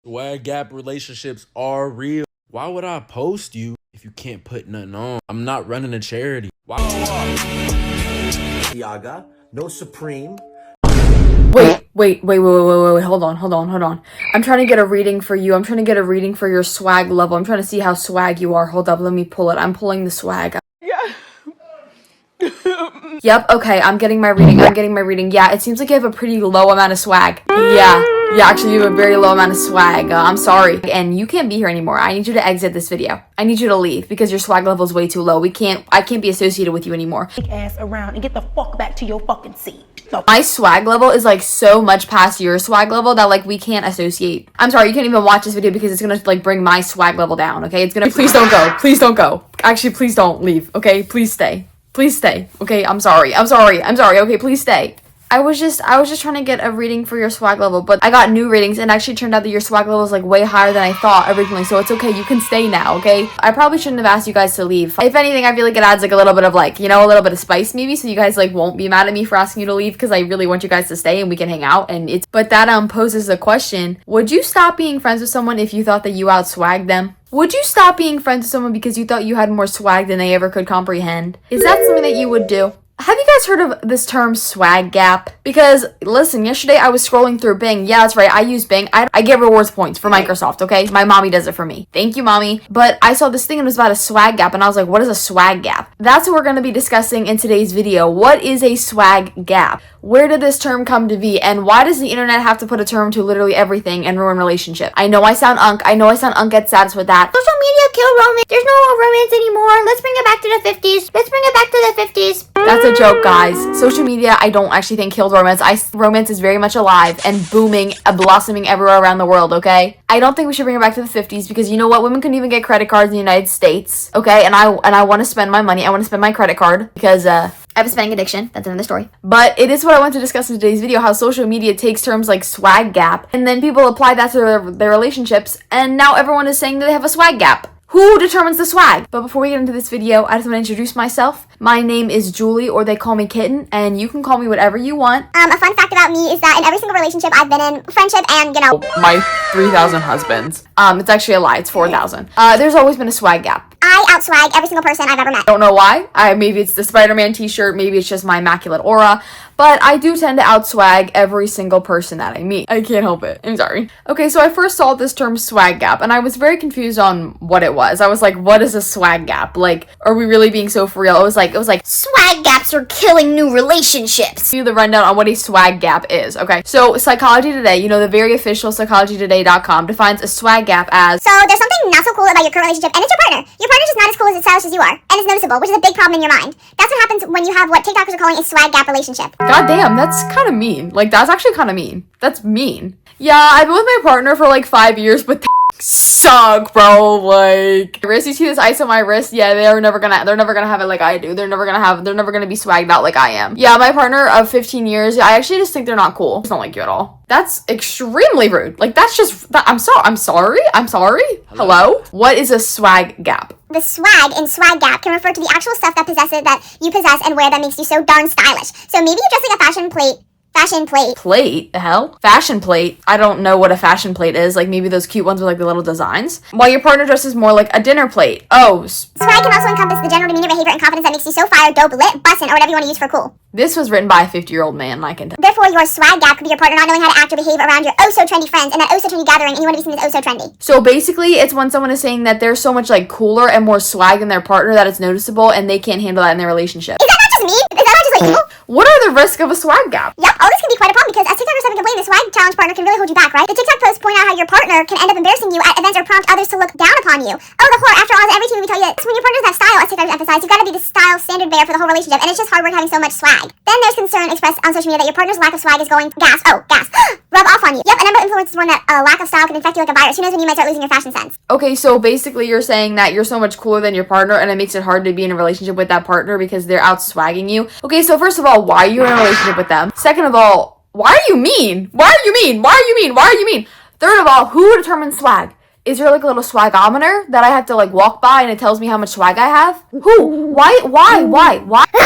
Swag gap relationships are real. Why would I post you if you can't put nothing on? I'm not running a charity. Why? Yaga, no Supreme. Wait, hold on. I'm trying to get a reading for you. I'm trying to get a reading for your swag level. I'm trying to see how swag you are. Hold up, let me pull it. I'm pulling the swag. Yeah. Yep, okay, I'm getting my reading. Yeah, it seems like you have a pretty low amount of swag. Yeah, actually you have a very low amount of swag. I'm sorry. And you can't be here anymore. I need you to exit this video. I need you to leave because your swag level is way too low. I can't be associated with you anymore. Ass around and get the fuck back to your fucking seat. No. My swag level is like so much past your swag level that like we can't associate. I'm sorry, you can't even watch this video because it's gonna like bring my swag level down, okay? It's gonna- Please don't go. Please don't go. Actually, please don't leave, okay? Please stay. Please stay. Okay, I'm sorry. Okay, please stay. I was just trying to get a reading for your swag level, but I got new readings and actually turned out that your swag level is like way higher than I thought originally, so it's okay. You can stay now, okay? I probably shouldn't have asked you guys to leave. If anything, I feel like it adds like a little bit of like, you know, a little bit of spice maybe, so you guys like won't be mad at me for asking you to leave because I really want you guys to stay and we can hang out and it's- But that poses the question, would you stop being friends with someone if you thought that you outswagged them? Would you stop being friends with someone because you thought you had more swag than they ever could comprehend? Is that something that you would do? Have you guys heard of this term swag gap? Because, listen, yesterday I was scrolling through Bing. Yeah, that's right, I use Bing. I get rewards points for Microsoft, okay? My mommy does it for me. Thank you, mommy. But I saw this thing and it was about a swag gap, and I was like, what is a swag gap? That's what we're going to be discussing in today's video. What is a swag gap? Where did this term come to be? And why does the internet have to put a term to literally everything and ruin relationships? I know I sound unk at status with that. Social media kill romance. There's no romance anymore. Let's bring it back to the 50s. That's a joke, guys. Social media, I don't actually think killed romance. Romance is very much alive and booming, blossoming everywhere around the world, okay? I don't think we should bring it back to the 50s because you know what? Women couldn't even get credit cards in the United States, okay? And I want to spend my money. I want to spend my credit card because, I have a spending addiction. That's another story. But it is what I want to discuss in today's video, how social media takes terms like swag gap and then people apply that to their relationships and now everyone is saying that they have a swag gap. Who determines the swag? But before we get into this video, I just want to introduce myself. My name is Julie, or they call me Kitten, and you can call me whatever you want. A fun fact about me is that in every single relationship I've been in, friendship and, you know, My 3,000 husbands. It's actually a lie, it's 4,000. There's always been a swag gap. I outswag every single person I've ever met. Don't know why. Maybe it's the Spider-Man t-shirt, maybe it's just my immaculate aura, but I do tend to outswag every single person that I meet. I can't help it. I'm sorry. Okay, so I first saw this term swag gap, and I was very confused on what it was. I was like, what is a swag gap? Like, are we really being so for real? It was like Swag gaps are killing new relationships. do the rundown on what a swag gap is, okay? So Psychology Today, you know, the very official psychologytoday.com defines a swag gap as So there's something not so cool about your current relationship, and it's your partner. Your partner's just not as cool as stylish as you are, and it's noticeable, which is a big problem in your mind. That's what happens when you have what TikTokers are calling a swag gap relationship. God damn, that's kind of mean. Like, that's actually kind of mean. That's mean. Yeah, I've been with my partner for like 5 years, but they suck, bro. Like, wrist, you see this ice on my wrist? Yeah, they're never gonna have it like I do. They're never gonna be swagged out like I am. Yeah, my partner of 15 years, I actually just think they're not cool. I just don't like you at all. That's extremely rude. Like, that's just, I'm sorry. Hello? What is a swag gap? The swag in swag gap can refer to the actual stuff that you possess and wear that makes you so darn stylish. So maybe you dress like a fashion plate. Plate? The hell? Fashion plate? I don't know what a fashion plate is. Like, maybe those cute ones with like the little designs. While your partner dresses more like a dinner plate. Oh, Swag can also encompass the general demeanor, behavior, and confidence that makes you so fire, dope, lit, bussin', or whatever you want to use for cool. this was written by a 50-year-old man, I can tell. Therefore, your swag gap could be your partner not knowing how to act or behave around your oh-so-trendy friends in that oh-so-trendy gathering, and you want to be seen as oh-so-trendy. So basically, it's when someone is saying that they're so much like cooler and more swag than their partner that it's noticeable and they can't handle that in their relationship. Is that not just mean? Is that not just like evil? What are the risks of a swag gap? Yep, all this can be quite a problem because as TikTokers have been complaining, the swag challenge partner can really hold you back, right? The TikTok posts point out how your partner can end up embarrassing you at events or prompt others to look down upon you. Oh, the whore, after all, as every teen movie tell you that when your partner doesn't have style, as TikTokers emphasize, you've got to be the style standard bearer for the whole relationship, and it's just hard work having so much swag. Then there's concern expressed on social media that your partner's lack of swag is going gas, rub off on you. Yep, a number of influencers warn that lack of style can infect you like a virus. Who knows when you might start losing your fashion sense. Okay, so basically you're saying that you're so much cooler than your partner and it makes it hard to be in a relationship with that partner because they're out swagging you. Okay, so first of all, why are you in a relationship with them? Second of all, why are you mean? Third of all, who determines swag? Is there like a little swagometer that I have to like walk by and it tells me how much swag I have? Who? Why? Why? Why do we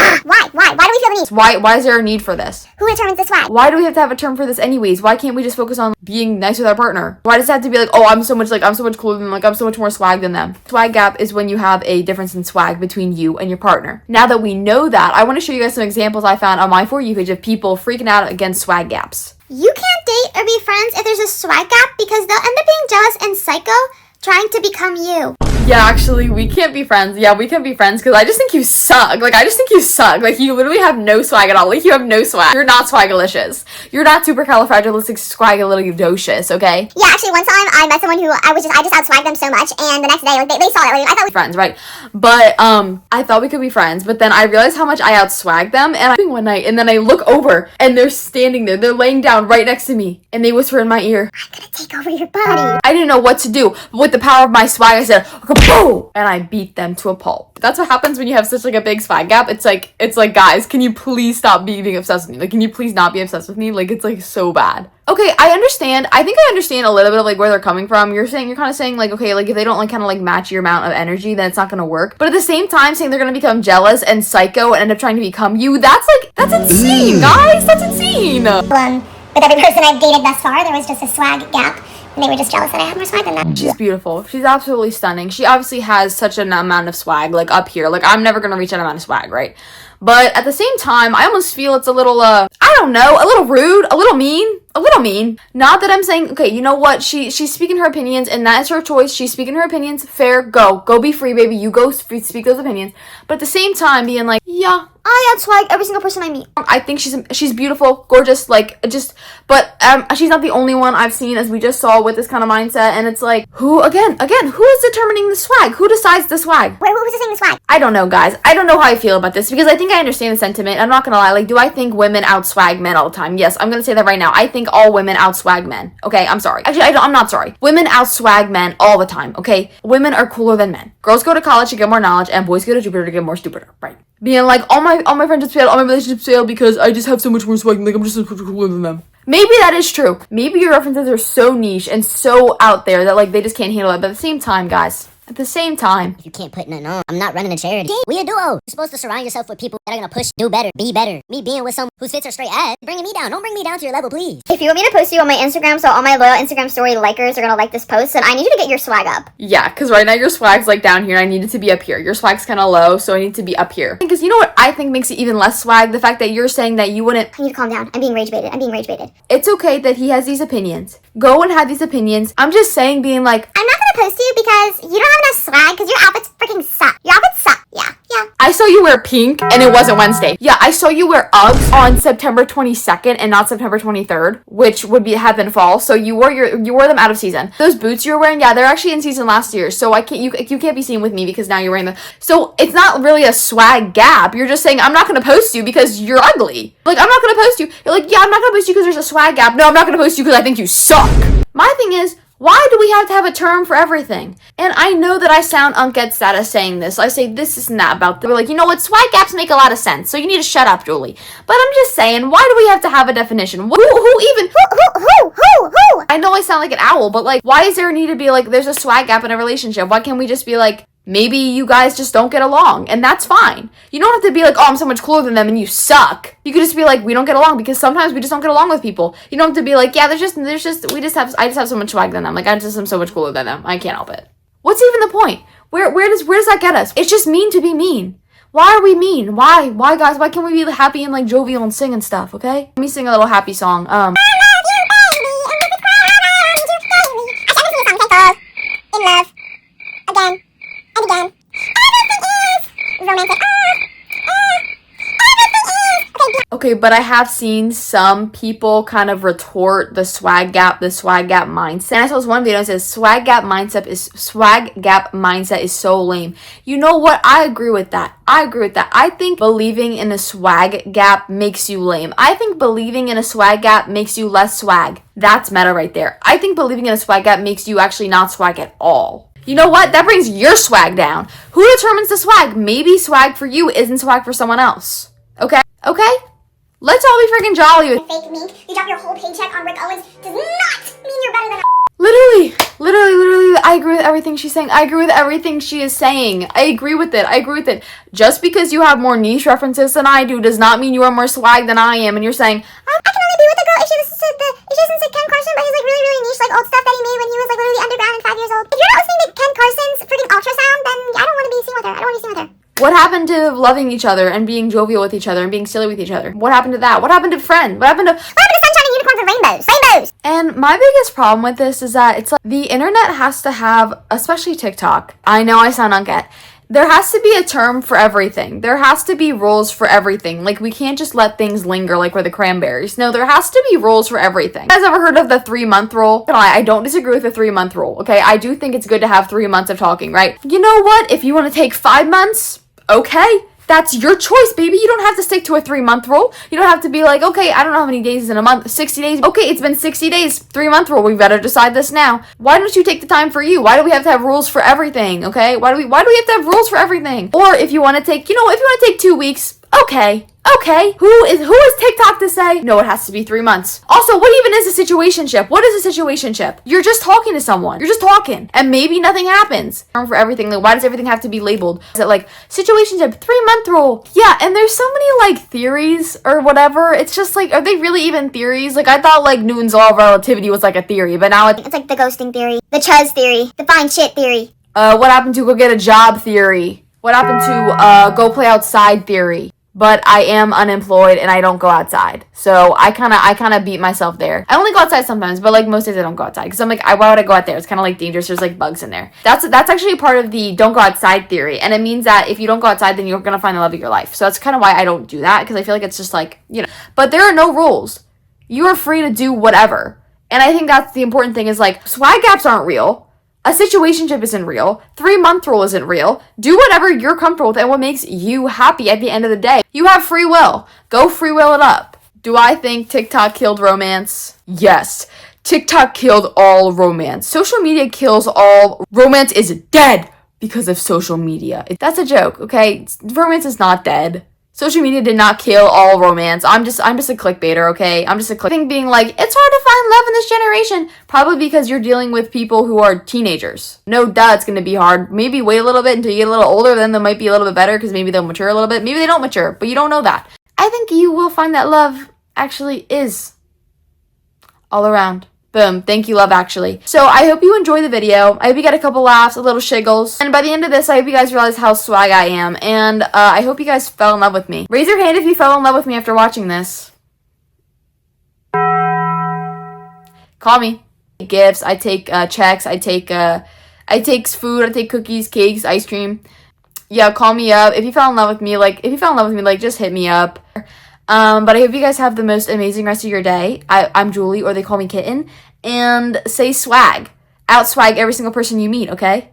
feel the need? Why is there a need for this? Who determines the swag? Why do we have to have a term for this anyways? Why can't we just focus on being nice with our partner? Why does it have to be like, oh, I'm so much cooler than, like, I'm so much more swag than them? Swag gap is when you have a difference in swag between you and your partner. Now that we know that, I want to show you guys some examples I found on my For You page of people freaking out against swag gaps. You can't date or be friends if there's a swag gap because they'll end up being jealous and psycho trying to become you. Yeah, actually, we can't be friends. Yeah, we can't be friends because I just think you suck. Like, I just think you suck. Like, you literally have no swag at all. Like, you have no swag. You're not swagalicious. You're not supercalifragilisticexpialidocious, okay? Yeah, actually, one time I met someone who I just outswagged them so much, and the next day, like, they saw it. Like, I thought we friends, right? But, I thought we could be friends, but then I realized how much I outswagged them, and one night, and then I look over, and they're standing there. They're laying down right next to me, and they whisper in my ear, I'm gonna take over your body. I didn't know what to do, but with the power of my swag, I said, boom! And I beat them to a pulp. That's what happens when you have such like a big swag gap. It's like, guys, can you please stop being obsessed with me? Like, can you please not be obsessed with me? Like, it's like so bad. Okay, I understand. I think I understand a little bit of like where they're coming from. You're kind of saying like, okay, like if they don't like kind of like match your amount of energy, then it's not gonna work. But at the same time, saying they're gonna become jealous and psycho and end up trying to become you, that's insane, guys. That's insane. With every person I've dated thus far, there was just a swag gap. And they were just jealous that I had more swag than them. She's beautiful. She's absolutely stunning. She obviously has such an amount of swag, like up here. Like, I'm never gonna reach that amount of swag, right? But at the same time, I almost feel it's a little, I don't know, a little rude, a little mean. Not that I'm saying, okay, you know what? She's speaking her opinions, and that is her choice. She's speaking her opinions. Fair, go be free, baby. You go speak those opinions. But at the same time, being like, yeah, I outswag every single person I meet. I think she's beautiful, gorgeous, but she's not the only one I've seen, as we just saw, with this kind of mindset. And it's like, who is determining the swag? Who decides the swag? Wait, who's deciding the swag? I don't know, guys. I don't know how I feel about this, because I think I understand the sentiment. I'm not gonna lie. Like, do I think women outswag men all the time? Yes, I'm gonna say that right now. I think all women outswag men. Okay, I'm sorry. Actually, I'm not sorry. Women outswag men all the time, okay? Women are cooler than men. Girls go to college to get more knowledge, and boys go to Jupiter to get more stupider, right? Being like, all my friendships fail, all my relationships fail because I just have so much more swag, like I'm just so much cooler than them. Maybe that is true. Maybe your references are so niche and so out there that like they just can't handle it. But at the same time, guys, at the same time, you can't put nothing on. I'm not running a charity. We a duo. You're supposed to surround yourself with people that are gonna push, do better, be better. Me being with someone who fits her straight ass, bringing me down. Don't bring me down to your level, please. If you want me to post you on my Instagram, so all my loyal Instagram story likers are gonna like this post, then I need you to get your swag up. Yeah, because right now your swag's like down here and I need it to be up here. Your swag's kind of low, so I need to be up here. Because you know what I think makes it even less swag? The fact that you're saying that you wouldn't... I need to calm down. I'm being rage baited. It's okay that he has these opinions. Go and have these opinions. I'm just saying, being like... I'm not gonna post you because you don't have enough swag, because your outfits freaking suck. Your outfits suck. Yeah. I saw you wear pink and it wasn't Wednesday. Yeah, I saw you wear Uggs on September 22nd and not September 23rd, which would have been fall. So you wore them out of season. Those boots you're wearing, yeah, they're actually in season last year. So you can't be seen with me because now you're wearing them. So it's not really a swag gap. You're just saying, I'm not going to post you because you're ugly. Like, I'm not going to post you. You're like, yeah, I'm not going to post you because there's a swag gap. No, I'm not going to post you because I think you suck. My thing is, why do we have to have a term for everything? And I know that I sound unket status saying this. I say this is not about the... We're like, you know what? Swag gaps make a lot of sense. So you need to shut up, Julie. But I'm just saying, why do we have to have a definition? Who? I know I sound like an owl, but like, why is there a need to be like, there's a swag gap in a relationship? Why can't we just be like, maybe you guys just don't get along, and that's fine. You don't have to be like, oh, I'm so much cooler than them and you suck. You could just be like, we don't get along, because sometimes we just don't get along with people. You don't have to be like, yeah, I just have so much swag than them. Like, I just am so much cooler than them. I can't help it. What's even the point? Where does that get us? It's just mean to be mean. Why are we mean? Why guys? Why can't we be happy and like jovial and sing and stuff, okay? Let me sing a little happy song. In love. Again. And again. Everything is romantic. Okay, but I have seen some people kind of retort the swag gap mindset. And I saw this one video that says swag gap mindset is so lame. You know what? I agree with that. I think believing in a swag gap makes you lame. I think believing in a swag gap makes you less swag. That's meta right there. I think believing in a swag gap makes you actually not swag at all. You know what? That brings your swag down. Who determines the swag? Maybe swag for you isn't swag for someone else. Okay? Let's all be freaking jolly. Fake mink. You drop your whole paycheck on Rick Owens does not mean you're better than Literally, I agree with everything she's saying. I agree with everything she is saying. I agree with it. I agree with it. Just because you have more niche references than I do does not mean you are more swag than I am. And you're saying, I can only be with a girl if she listens to Ken Carson, but his like really niche like old stuff that he made when he was like literally underground and 5 years old. If you're not listening to Ken Carson's freaking ultrasound, then I don't want to be seen with her. I don't want to be seen with her. what happened to loving each other and being jovial with each other and being silly with each other? What happened to that? What happened to friend? What happened to sunshine and unicorns and rainbows? Rainbows! And my biggest problem with this is that it's like the internet has to have, especially TikTok. I know I sound uncat. There has to be a term for everything. There has to be rules for everything. Like, we can't just let things linger like we're the cranberries. No, there has to be rules for everything. You guys ever heard of the 3-month rule? I don't disagree with the 3-month rule, okay? I do think it's good to have 3 months of talking, right? You know what? If you want to take 5 months, okay. That's your choice, baby. You don't have to stick to a 3-month rule. You don't have to be like, okay, I don't know how many days in a month. 60 days. Okay, it's been 60 days. 3-month rule. We've got to decide this now. Why don't you take the time for you? Why do we have to have rules for everything? Okay? Why do we have to have rules for everything? Or if you want to take, if you want to take 2 weeks, okay. Okay, who is TikTok to say, no, it has to be 3 months? Also, what even is a situationship? What is a situationship? You're just talking to someone. You're just talking. And maybe nothing happens. For everything, like, why does everything have to be labeled? Is it like, situationship, 3-month rule? Yeah, and there's so many, like, theories or whatever. It's just like, are they really even theories? Like, I thought, like, Newton's law of relativity was, like, a theory, but now It's like the ghosting theory, the Chuz theory, the fine shit theory. what happened to go get a job theory? What happened to, go play outside theory? But I am unemployed and I don't go outside. So I kind of beat myself there. I only go outside sometimes, but like most days I don't go outside. Because I'm like, why would I go out there? It's kind of like dangerous. There's like bugs in there. That's actually a part of the don't go outside theory. And it means that if you don't go outside, then you're going to find the love of your life. So that's kind of why I don't do that. Because I feel like it's just like, But there are no rules. You are free to do whatever. And I think that's the important thing is like, swag gaps aren't real. A situationship isn't real. 3-month rule isn't real. Do whatever you're comfortable with and what makes you happy at the end of the day. You have free will. Go free will it up. Do I think TikTok killed romance? Yes. TikTok killed all romance. Social media kills all. Romance is dead because of social media. That's a joke, okay? Romance is not dead. Social media did not kill all romance. I'm just a clickbaiter, okay? I'm just a thing being like, it's hard to find love in this generation. Probably because you're dealing with people who are teenagers. No duh, it's gonna be hard. Maybe wait a little bit until you get a little older, then they might be a little bit better because maybe they'll mature a little bit. Maybe they don't mature, but you don't know that. I think you will find that love actually is all around. Boom. Thank you, Love Actually. So I hope you enjoy the video. I hope you get a couple laughs, a little shiggles. And by the end of this, I hope you guys realize how swag I am. And I hope you guys fell in love with me. Raise your hand if you fell in love with me after watching this. Call me. Gifts. I take checks. I take food. I take cookies, cakes, ice cream. Yeah, call me up. If you fell in love with me, just hit me up. But I hope you guys have the most amazing rest of your day. I'm Julie, or they call me Kitten. And say swag. Out swag every single person you meet, okay?